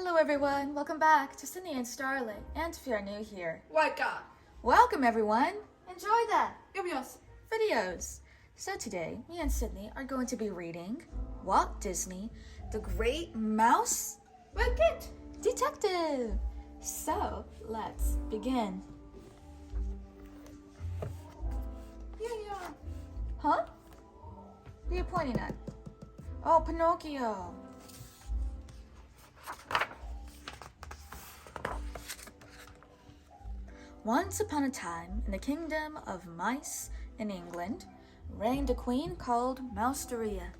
Hello everyone, welcome back to Sydney and Starlight, and if you're new here, welcome everyone! Enjoy that! Videos! So today, me and Sydney are going to be reading Walt Disney, The Great Mouse Detective! So, let's begin. Huh? Who are you pointing at? Oh, Pinocchio! Once upon a time, in the kingdom of mice in England, reigned a queen called Mouseteria.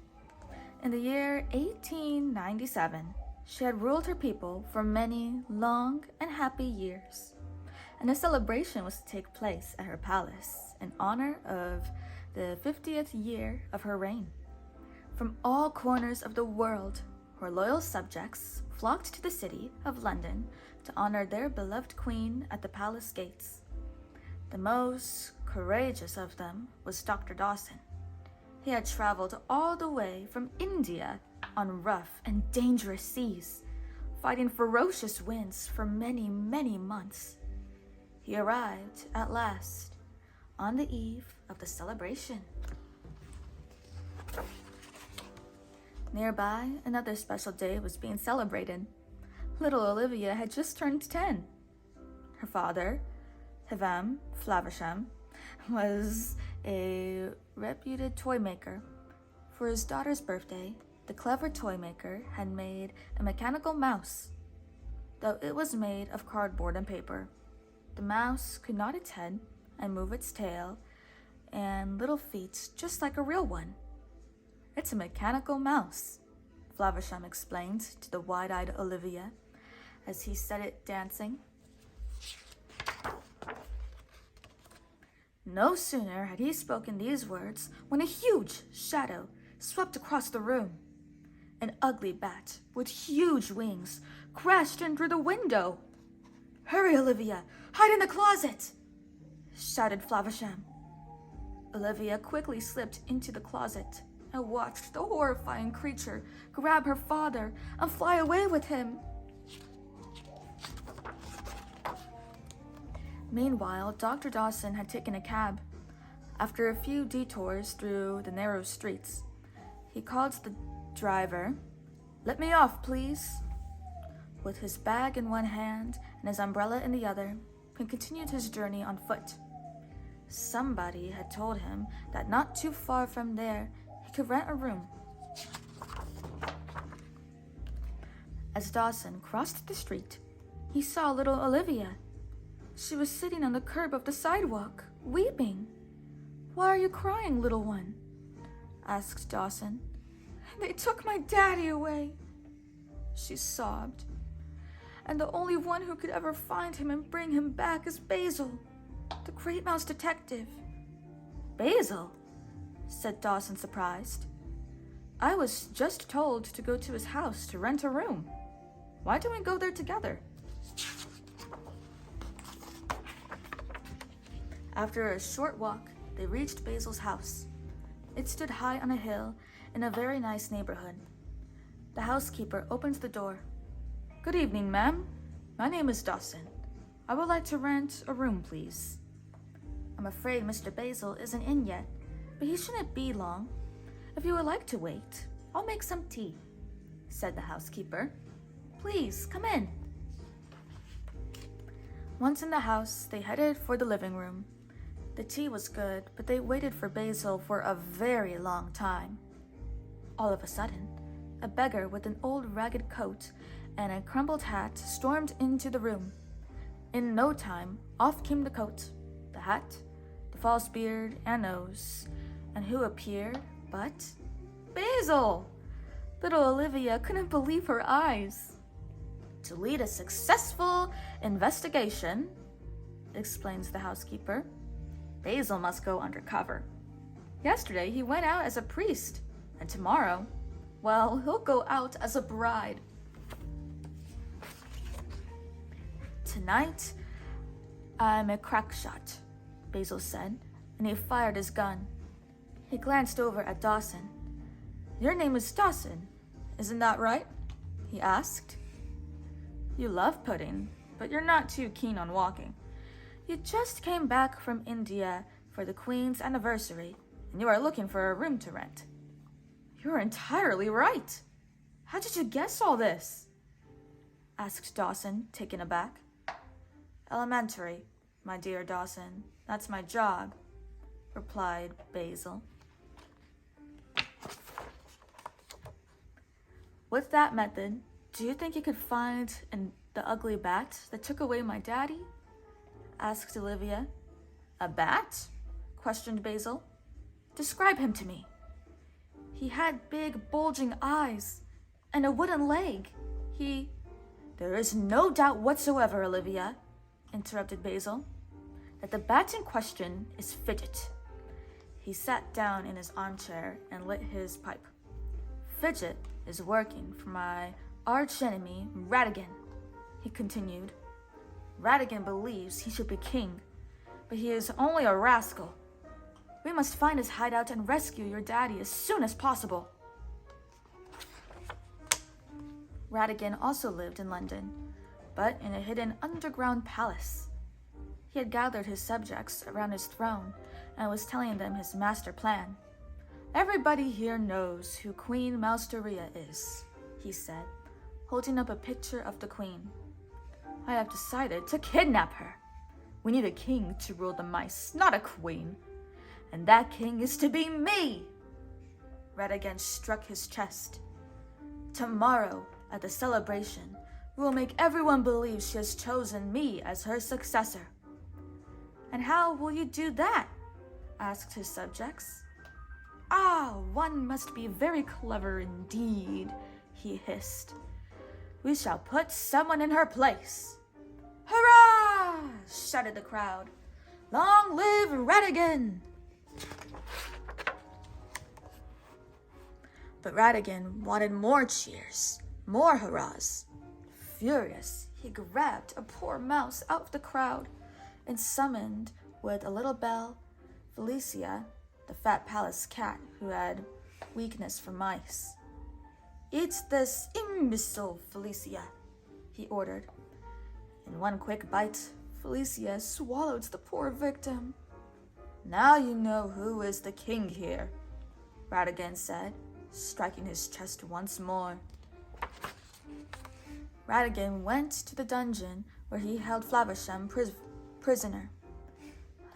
In the year 1897, she had ruled her people for many long and happy years, and a celebration was to take place at her palace in honor of the 50th year of her reign. From all corners of the world, her loyal subjects flocked to the city of London to honor their beloved queen at the palace gates. The most courageous of them was Dr. Dawson. He had traveled all the way from India on rough and dangerous seas, fighting ferocious winds for many, many months. He arrived at last on the eve of the celebration. Nearby, another special day was being celebrated. Little Olivia had just turned 10. Her father, Flavisham, was a reputed toymaker. For his daughter's birthday, the clever toymaker had made a mechanical mouse. Though it was made of cardboard and paper, the mouse could nod its head and move its tail and little feet just like a real one. "It's a mechanical mouse," Flavisham explained to the wide-eyed Olivia as he set it dancing. No sooner had he spoken these words when a huge shadow swept across the room. An ugly bat with huge wings crashed in through the window. "Hurry, Olivia! Hide in the closet!" shouted Flavisham. Olivia quickly slipped into the closet and watched the horrifying creature grab her father and fly away with him. Meanwhile, Dr. Dawson had taken a cab. After a few detours through the narrow streets, he called to the driver, "Let me off, please." With his bag in one hand and his umbrella in the other, he continued his journey on foot. Somebody had told him that not too far from there, he could rent a room. As Dawson crossed the street, he saw little Olivia. She was sitting on the curb of the sidewalk, weeping. "Why are you crying, little one?" asked Dawson. "They took my daddy away," she sobbed. "And the only one who could ever find him and bring him back is Basil, the great mouse detective." "Basil?" said Dawson, surprised. "I was just told to go to his house to rent a room. Why don't we go there together?" After a short walk, they reached Basil's house. It stood high on a hill in a very nice neighborhood. The housekeeper opened the door. "Good evening, ma'am. My name is Dawson. I would like to rent a room, please." "I'm afraid Mr. Basil isn't in yet, but he shouldn't be long. If you would like to wait, I'll make some tea," said the housekeeper. "Please, come in." Once in the house, they headed for the living room. The tea was good, but they waited for Basil for a very long time. All of a sudden, a beggar with an old ragged coat and a crumpled hat stormed into the room. In no time, off came the coat, the hat, the false beard and nose, and who appeared but Basil! Little Olivia couldn't believe her eyes. "To lead a successful investigation," explains the housekeeper, "Basil must go undercover. Yesterday he went out as a priest, and tomorrow, well, he'll go out as a bride. Tonight, I'm a crack shot," Basil said, and he fired his gun. He glanced over at Dawson. "Your name is Dawson, isn't that right?" he asked. You love pudding, but you're not too keen on walking. You just came back from India for the Queen's anniversary, and you are looking for a room to rent. You're entirely right. How did you guess all this? Asked Dawson, taken aback. Elementary, my dear Dawson. That's my job, replied Basil. With that method, do you think you could find the ugly bat that took away my daddy? Asked Olivia. A bat? Questioned Basil. Describe him to me. He had big, bulging eyes and a wooden leg. There is no doubt whatsoever, Olivia, interrupted Basil, that the bat in question is Fidget. He sat down in his armchair and lit his pipe. Fidget is working for my archenemy, Ratigan, he continued. Ratigan believes he should be king, but he is only a rascal. We must find his hideout and rescue your daddy as soon as possible. Ratigan also lived in London, but in a hidden underground palace. He had gathered his subjects around his throne and was telling them his master plan. Everybody here knows who Queen Mousteria is, he said, holding up a picture of the queen. I have decided to kidnap her. We need a king to rule the mice, not a queen. And that king is to be me! Ratigan struck his chest. Tomorrow, at the celebration, we will make everyone believe she has chosen me as her successor. And how will you do that? Asked his subjects. One must be very clever indeed, he hissed. We shall put someone in her place. Hurrah! Shouted the crowd. Long live Ratigan! But Ratigan wanted more cheers, more hurrahs. Furious, he grabbed a poor mouse out of the crowd and summoned, with a little bell, Felicia, the fat palace cat who had weakness for mice. Eat this imbecile, Felicia, he ordered. In one quick bite, Felicia swallowed the poor victim. Now you know who is the king here, Ratigan said, striking his chest once more. Ratigan went to the dungeon where he held Flavisham prisoner.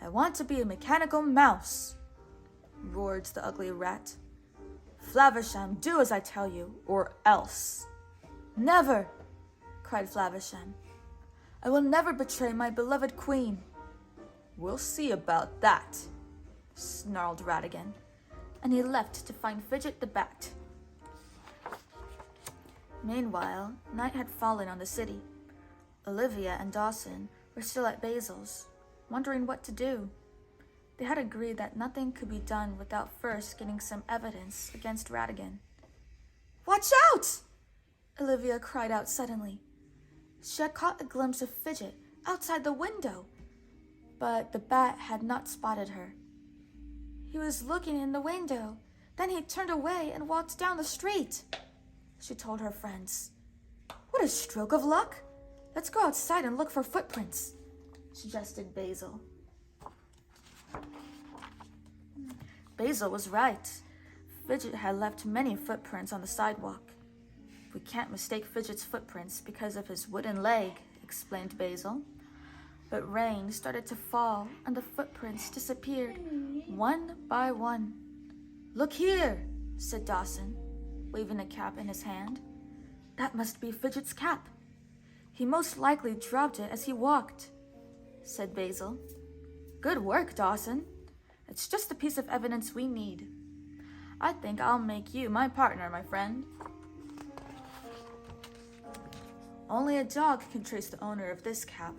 I want to be a mechanical mouse, roared the ugly rat. Flavisham, do as I tell you, or else. Never, cried Flavisham. I will never betray my beloved queen. We'll see about that, snarled Ratigan, and he left to find Fidget the bat. Meanwhile, night had fallen on the city. Olivia and Dawson were still at Basil's, wondering what to do. They had agreed that nothing could be done without first getting some evidence against Ratigan. Watch out! Olivia cried out suddenly. She had caught a glimpse of Fidget outside the window, but the bat had not spotted her. He was looking in the window. Then he turned away and walked down the street, she told her friends. What a stroke of luck! Let's go outside and look for footprints, suggested Basil. Basil was right. Fidget had left many footprints on the sidewalk. We can't mistake Fidget's footprints because of his wooden leg, explained Basil. But rain started to fall and the footprints disappeared, one by one. Look here, said Dawson, waving a cap in his hand. That must be Fidget's cap. He most likely dropped it as he walked, said Basil. Good work, Dawson. It's just a piece of evidence we need. I think I'll make you my partner, my friend. Only a dog can trace the owner of this cap,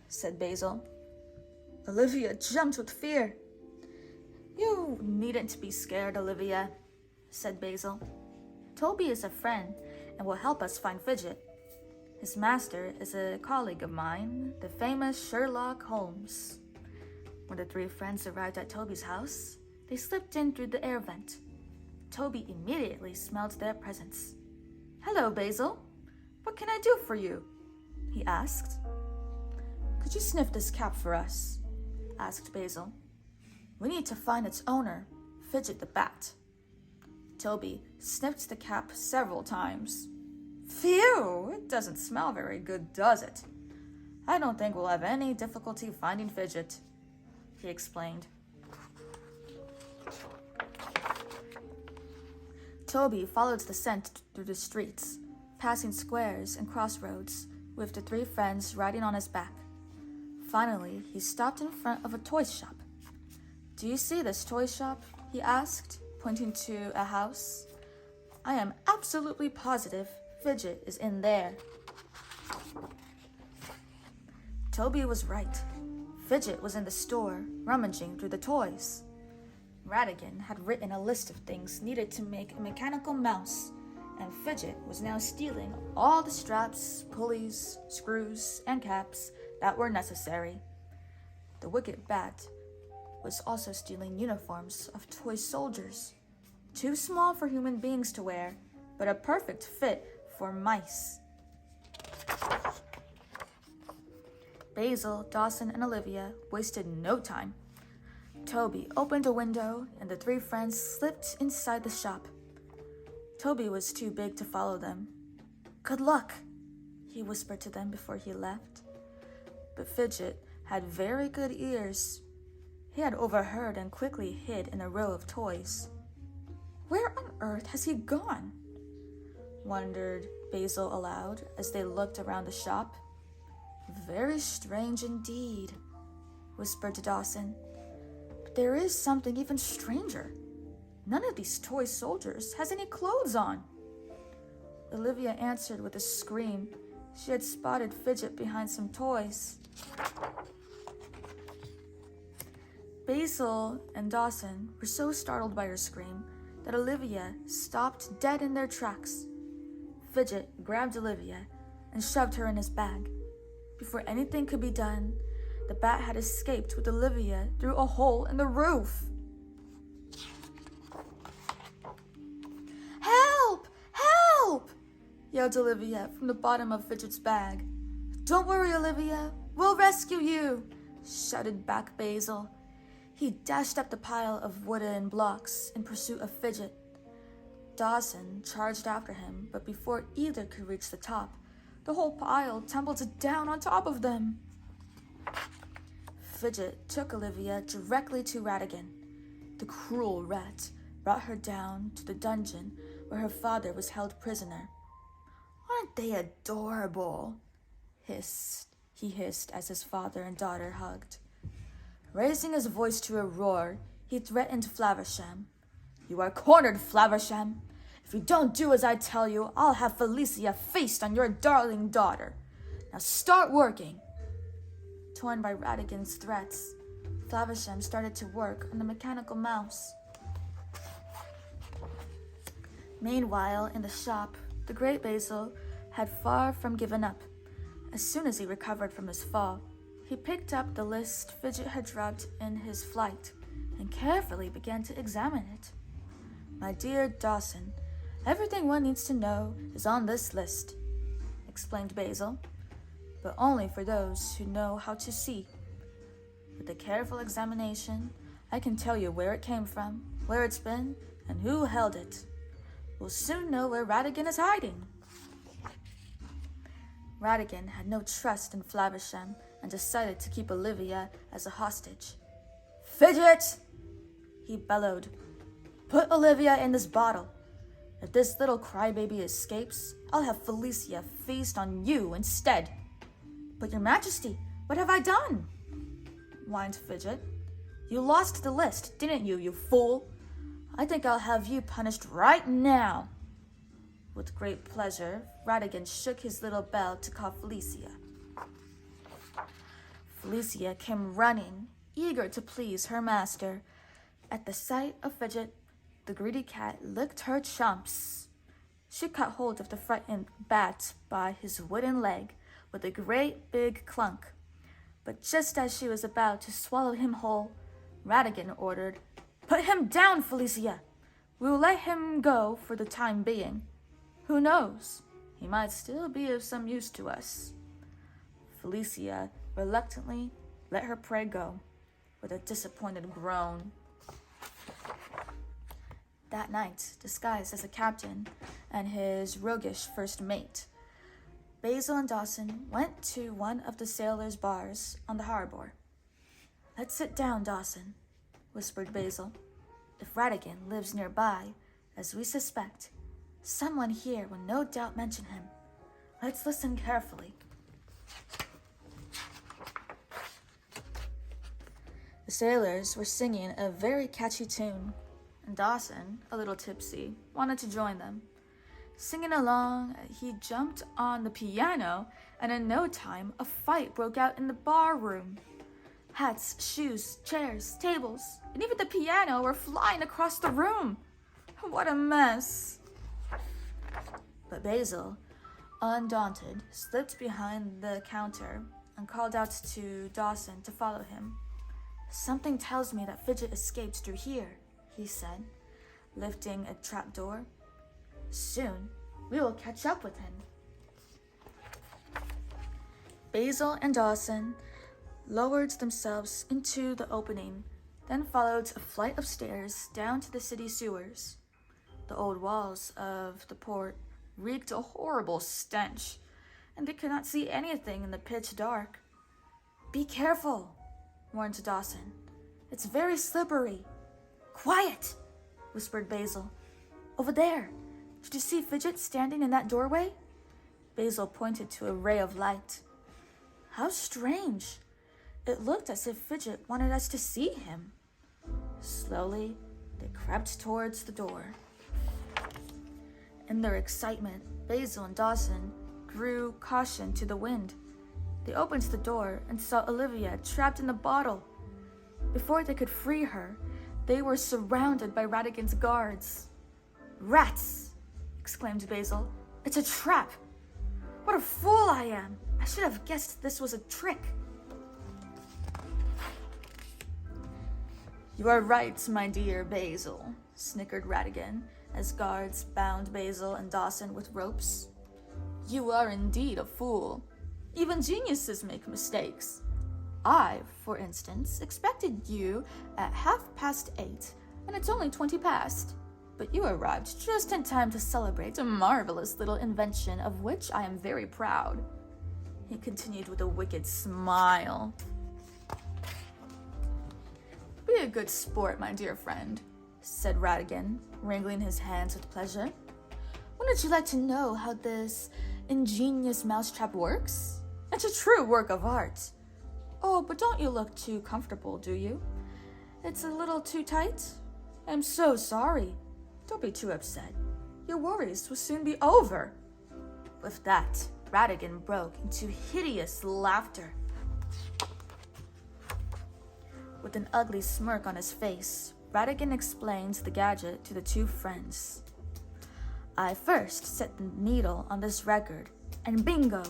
said Basil. Olivia jumped with fear. You needn't be scared, Olivia, said Basil. Toby is a friend and will help us find Fidget. His master is a colleague of mine, the famous Sherlock Holmes. When the three friends arrived at Toby's house, they slipped in through the air vent. Toby immediately smelled their presence. Hello, Basil. What can I do for you? he asked. Could you sniff this cap for us? Asked Basil. We need to find its owner, Fidget the Bat. Toby sniffed the cap several times. Phew, it doesn't smell very good, does it? I don't think we'll have any difficulty finding Fidget, he explained. Toby followed the scent through the streets, passing squares and crossroads, with the three friends riding on his back. Finally, he stopped in front of a toy shop. Do you see this toy shop? He asked, pointing to a house. I am absolutely positive Fidget is in there. Toby was right. Fidget was in the store, rummaging through the toys. Ratigan had written a list of things needed to make a mechanical mouse, and Fidget was now stealing all the straps, pulleys, screws, and caps that were necessary. The wicked bat was also stealing uniforms of toy soldiers, too small for human beings to wear, but a perfect fit for mice. Basil, Dawson, and Olivia wasted no time. Toby opened a window, and the three friends slipped inside the shop. Toby was too big to follow them. Good luck, he whispered to them before he left. But Fidget had very good ears. He had overheard and quickly hid in a row of toys. Where on earth has he gone? Wondered Basil aloud as they looked around the shop. Very strange indeed, whispered Dawson. But there is something even stranger. None of these toy soldiers has any clothes on. Olivia answered with a scream. She had spotted Fidget behind some toys. Basil and Dawson were so startled by her scream that Olivia stopped dead in their tracks. Fidget grabbed Olivia and shoved her in his bag. Before anything could be done, the bat had escaped with Olivia through a hole in the roof. Help! Help! Yelled Olivia from the bottom of Fidget's bag. Don't worry, Olivia. We'll rescue you, shouted back Basil. He dashed up the pile of wooden blocks in pursuit of Fidget. Dawson charged after him, but before either could reach the top, the whole pile tumbled down on top of them. Fidget took Olivia directly to Ratigan. The cruel rat brought her down to the dungeon where her father was held prisoner. Aren't they adorable? He hissed as his father and daughter hugged. Raising his voice to a roar, he threatened Flaversham. You are cornered, Flaversham. If you don't do as I tell you, I'll have Felicia feast on your darling daughter. Now start working. Torn by Ratigan's threats, Flaversham started to work on the mechanical mouse. Meanwhile, in the shop, the great Basil had far from given up. As soon as he recovered from his fall, he picked up the list Fidget had dropped in his flight and carefully began to examine it. My dear Dawson, everything one needs to know is on this list, explained Basil, but only for those who know how to see. With a careful examination, I can tell you where it came from, where it's been, and who held it. We'll soon know where Ratigan is hiding. Ratigan had no trust in Flaversham and decided to keep Olivia as a hostage. Fidget! He bellowed. Put Olivia in this bottle. If this little crybaby escapes, I'll have Felicia feast on you instead. But your majesty, what have I done? Whined Fidget. You lost the list, didn't you, you fool? I think I'll have you punished right now. With great pleasure, Ratigan shook his little bell to call Felicia. Felicia came running, eager to please her master. At the sight of Fidget, the greedy cat licked her chomps. She caught hold of the frightened bat by his wooden leg with a great big clunk. But just as she was about to swallow him whole, Ratigan ordered, Put him down, Felicia. We'll let him go for the time being. Who knows? He might still be of some use to us. Felicia reluctantly let her prey go with a disappointed groan. That night, disguised as a captain and his roguish first mate, Basil and Dawson went to one of the sailors' bars on the harbor. "Let's sit down, Dawson," whispered Basil. "If Ratigan lives nearby, as we suspect, someone here will no doubt mention him. Let's listen carefully." The sailors were singing a very catchy tune, and Dawson, a little tipsy, wanted to join them. Singing along, he jumped on the piano, and in no time, a fight broke out in the bar room. Hats, shoes, chairs, tables, and even the piano were flying across the room. What a mess! But Basil, undaunted, slipped behind the counter and called out to Dawson to follow him. "Something tells me that Fidget escaped through here," he said, lifting a trapdoor. "Soon, we will catch up with him." Basil and Dawson lowered themselves into the opening, then followed a flight of stairs down to the city sewers. The old walls of the port reeked a horrible stench, and they could not see anything in the pitch dark. "Be careful," warned Dawson. "It's very slippery." "Quiet," whispered Basil. "Over there. Did you see Fidget standing in that doorway?" Basil pointed to a ray of light. "How strange. It looked as if Fidget wanted us to see him." Slowly, they crept towards the door. In their excitement, Basil and Dawson grew caution to the wind. They opened the door and saw Olivia trapped in the bottle. Before they could free her, they were surrounded by Ratigan's guards. "Rats!" exclaimed Basil. "It's a trap! What a fool I am! I should have guessed this was a trick." "You are right, my dear Basil," snickered Ratigan, as guards bound Basil and Dawson with ropes. "You are indeed a fool. Even geniuses make mistakes. I, for instance, expected you at 8:30, and it's only 20 past. But you arrived just in time to celebrate a marvelous little invention of which I am very proud," he continued with a wicked smile. "Be a good sport, my dear friend," said Ratigan, wringing his hands with pleasure. "Wouldn't you like to know how this ingenious mousetrap works? It's a true work of art. Oh, but don't you look too comfortable, do you? It's a little too tight? I'm so sorry. Don't be too upset. Your worries will soon be over." With that, Ratigan broke into hideous laughter. With an ugly smirk on his face, Ratigan explained the gadget to the two friends. "I first set the needle on this record, and bingo,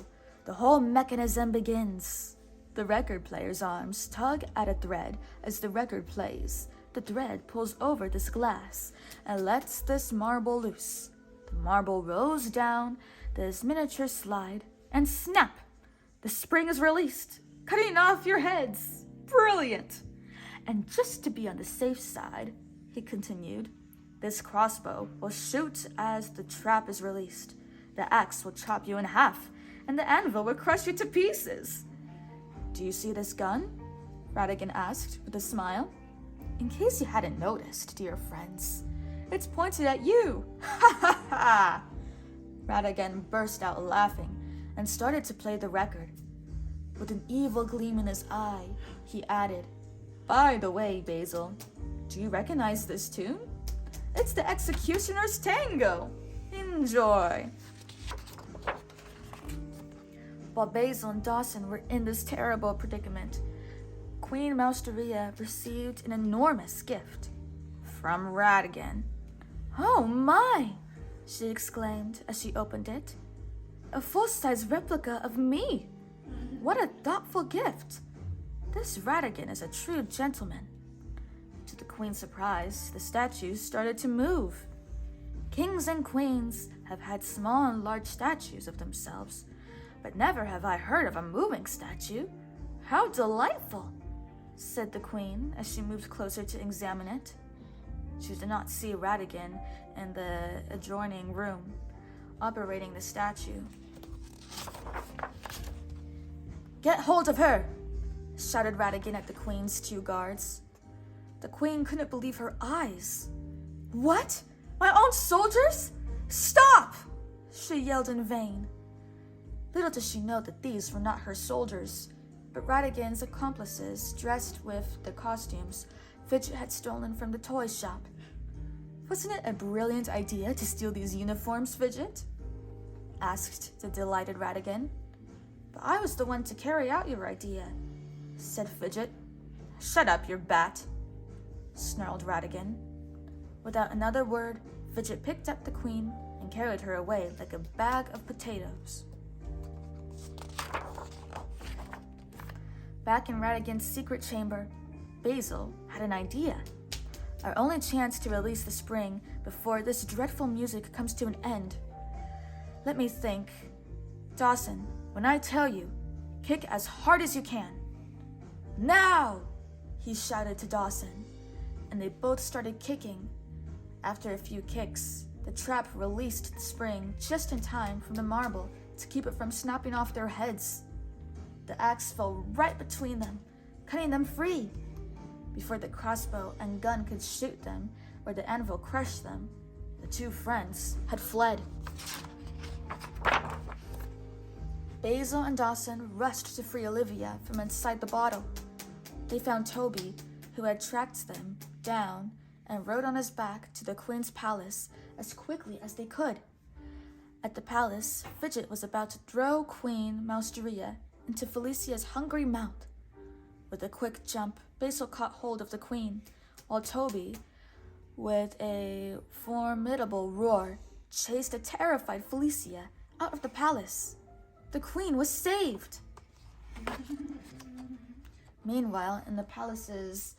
the whole mechanism begins. The record player's arms tug at a thread as the record plays. The thread pulls over this glass and lets this marble loose. The marble rolls down this miniature slide, and snap! The spring is released, cutting off your heads. Brilliant! And just to be on the safe side," he continued, "this crossbow will shoot as the trap is released. The axe will chop you in half, and the anvil will crush you to pieces." "Do you see this gun?" Ratigan asked with a smile. "In case you hadn't noticed, dear friends, it's pointed at you." "Ha ha ha!" Ratigan burst out laughing and started to play the record. With an evil gleam in his eye, he added, "By the way, Basil, do you recognize this tune? It's the Executioner's Tango. Enjoy." While Basil and Dawson were in this terrible predicament, Queen Mousteria received an enormous gift from Ratigan. "Oh my!" she exclaimed as she opened it. "A full-size replica of me! What a thoughtful gift! This Ratigan is a true gentleman." To the Queen's surprise, the statues started to move. Kings and queens have had small and large statues of themselves, but never have I heard of a moving statue. How delightful, said the queen as she moved closer to examine it. She did not see Ratigan in the adjoining room, operating the statue. Get hold of her, shouted Ratigan at the queen's 2 guards. The queen couldn't believe her eyes. What? My own soldiers? Stop! She yelled in vain. Little did she know that these were not her soldiers, but Ratigan's accomplices dressed with the costumes Fidget had stolen from the toy shop. Wasn't it a brilliant idea to steal these uniforms, Fidget? Asked the delighted Ratigan. But I was the one to carry out your idea, said Fidget. Shut up, you bat, snarled Ratigan. Without another word, Fidget picked up the queen and carried her away like a bag of potatoes. Back in Ratigan's secret chamber, Basil had an idea. Our only chance to release the spring before this dreadful music comes to an end. Let me think. Dawson, when I tell you, kick as hard as you can. Now! He shouted to Dawson, and they both started kicking. After a few kicks, the trap released the spring just in time from the marble to keep it from snapping off their heads. The axe fell right between them, cutting them free. Before the crossbow and gun could shoot them or the anvil crush them, the 2 friends had fled. Basil and Dawson rushed to free Olivia from inside the bottle. They found Toby, who had tracked them down, and rode on his back to the queen's palace as quickly as they could. At the palace, Fidget was about to throw Queen Mousteria into Felicia's hungry mouth. With a quick jump, Basil caught hold of the queen, while Toby, with a formidable roar, chased a terrified Felicia out of the palace. The queen was saved! Meanwhile, in the palace's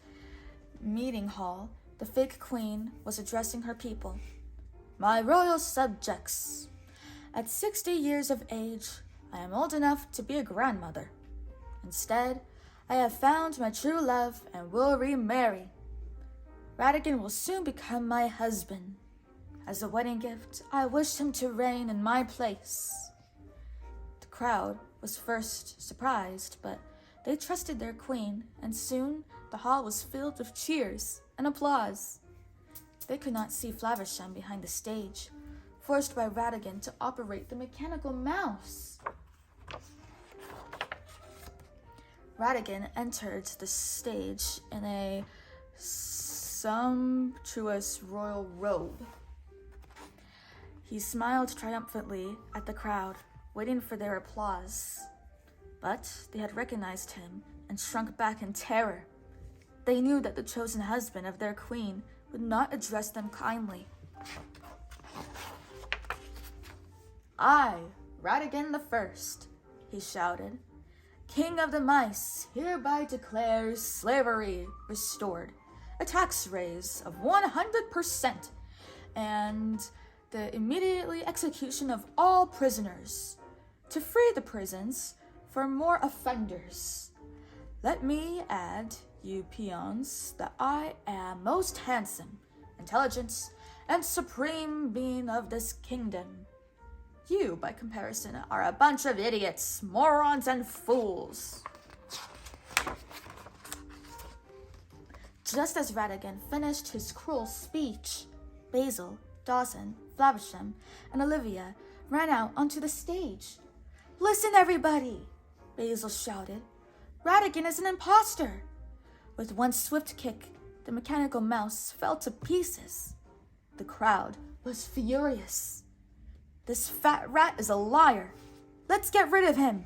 meeting hall, the fake queen was addressing her people. My royal subjects, at 60 years of age, I am old enough to be a grandmother. Instead, I have found my true love and will remarry. Ratigan will soon become my husband. As a wedding gift, I wish him to reign in my place. The crowd was first surprised, but they trusted their queen, and soon the hall was filled with cheers and applause. They could not see Flaversham behind the stage, forced by Ratigan to operate the mechanical mouse. Ratigan entered the stage in a sumptuous royal robe. He smiled triumphantly at the crowd, waiting for their applause. But they had recognized him and shrunk back in terror. They knew that the chosen husband of their queen would not address them kindly. I, Ratigan the First, he shouted, King of the Mice, hereby declares slavery restored, a tax raise of 100%, and the immediately execution of all prisoners, to free the prisons for more offenders. Let me add, you peons, that I am most handsome, intelligent, and supreme being of this kingdom. You, by comparison, are a bunch of idiots, morons, and fools. Just as Ratigan finished his cruel speech, Basil, Dawson, Flaversham, and Olivia ran out onto the stage. Listen, everybody, Basil shouted. Ratigan is an imposter. With one swift kick, the mechanical mouse fell to pieces. The crowd was furious. This fat rat is a liar. Let's get rid of him.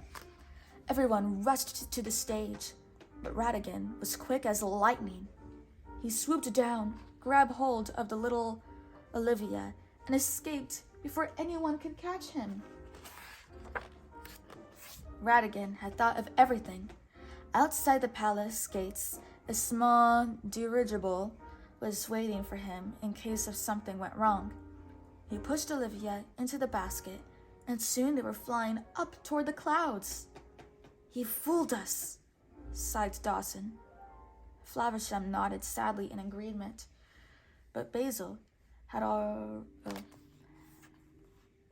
Everyone rushed to the stage, but Ratigan was quick as lightning. He swooped down, grabbed hold of the little Olivia, and escaped before anyone could catch him. Ratigan had thought of everything. Outside the palace gates, a small dirigible was waiting for him in case if something went wrong. He pushed Olivia into the basket and soon they were flying up toward the clouds. "He fooled us," sighed Dawson. Flavisham nodded sadly in agreement, but Basil had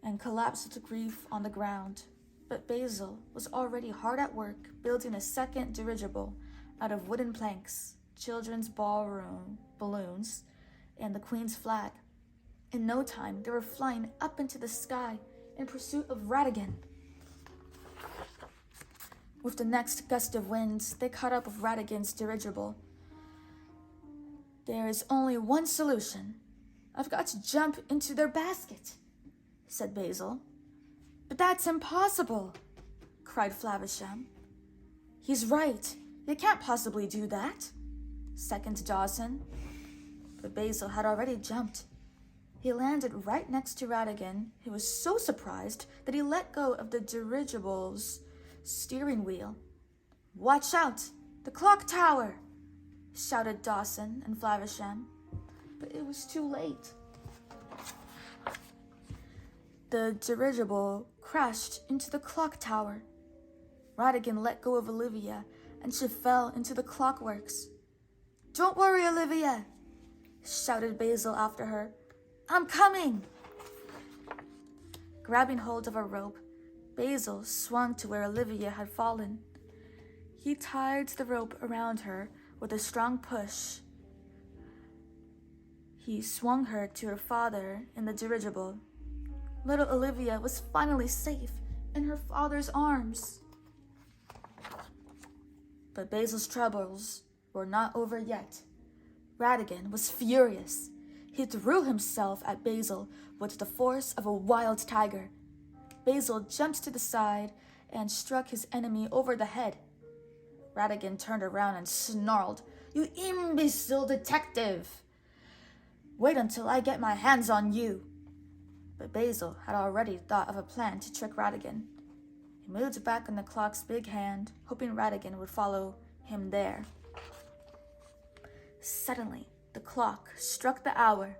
and collapsed with grief on the ground. But Basil was already hard at work building a second dirigible out of wooden planks, children's ballroom balloons, and the Queen's flag. In no time, they were flying up into the sky in pursuit of Ratigan. With the next gust of winds, they caught up with Ratigan's dirigible. "There is only one solution. I've got to jump into their basket," said Basil. "But that's impossible," cried Flavisham. "He's right. You can't possibly do that," seconded Dawson. But Basil had already jumped. He landed right next to Ratigan, who was so surprised that he let go of the dirigible's steering wheel. "Watch out! The clock tower!" shouted Dawson and Flavisham. But it was too late. The dirigible crashed into the clock tower. Ratigan let go of Olivia, and she fell into the clockworks. "Don't worry, Olivia," shouted Basil after her. "I'm coming." Grabbing hold of a rope, Basil swung to where Olivia had fallen. He tied the rope around her with a strong push. He swung her to her father in the dirigible. Little Olivia was finally safe in her father's arms. But Basil's troubles were not over yet. Ratigan was furious. He threw himself at Basil with the force of a wild tiger. Basil jumped to the side and struck his enemy over the head. Ratigan turned around and snarled, "You imbecile detective! Wait until I get my hands on you." But Basil had already thought of a plan to trick Ratigan. He moved back on the clock's big hand, hoping Ratigan would follow him there. Suddenly, the clock struck the hour.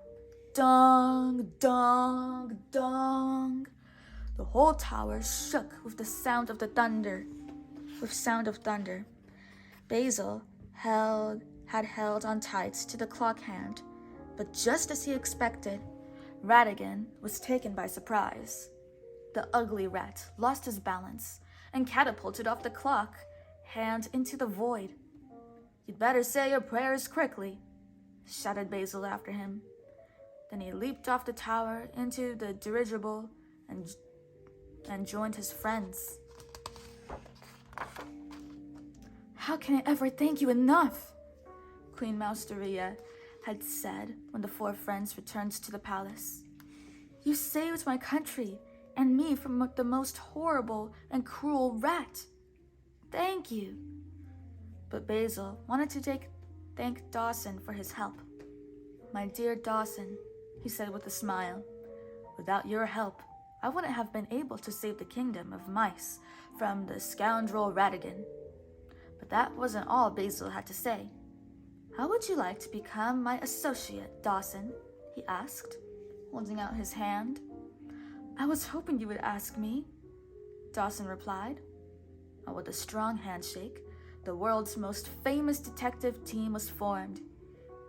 Dong, dong, dong. The whole tower shook with the sound of thunder. Basil had held on tight to the clock hand, but just as he expected, Ratigan was taken by surprise. The ugly rat lost his balance and catapulted off the clock hand into the void. "You'd better say your prayers quickly," shouted Basil after him. Then he leaped off the tower into the dirigible and joined his friends. "How can I ever thank you enough?" Queen Mousteria had said when the four friends returned to the palace. "You saved my country and me from the most horrible and cruel rat. Thank you." But Basil wanted to thank Dawson for his help. "My dear Dawson," he said with a smile, "without your help, I wouldn't have been able to save the kingdom of mice from the scoundrel Ratigan." But that wasn't all Basil had to say. "How would you like to become my associate, Dawson?" he asked, holding out his hand. "I was hoping you would ask me," Dawson replied. And with a strong handshake, the world's most famous detective team was formed.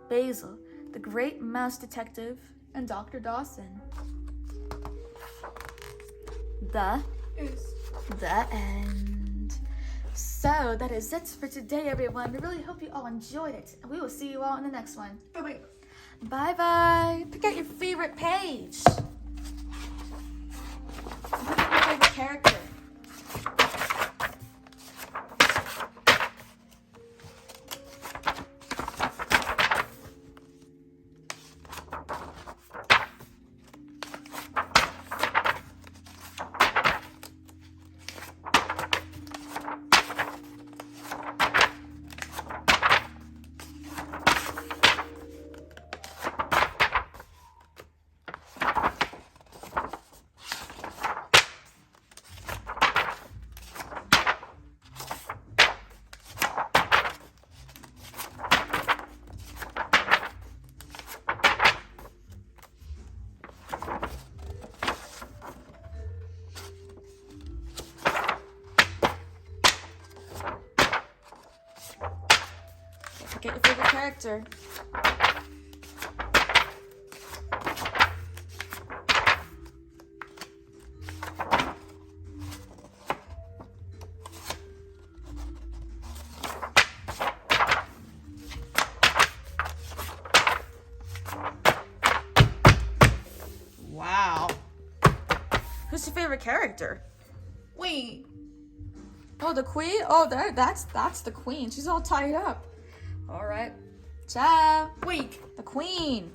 Basil, the great mouse detective, and Dr. Dawson. The end. So that is it for today, everyone. I really hope you all enjoyed it, and we will see you all in the next one. Bye-bye. Bye-bye. Pick out your favorite page. Pick out your favorite character. Get your favorite character. Wow. Who's your favorite character? Wait. Oh, the queen? Oh, that's the queen. She's all tied up. All right. Ciao. Wait, the queen.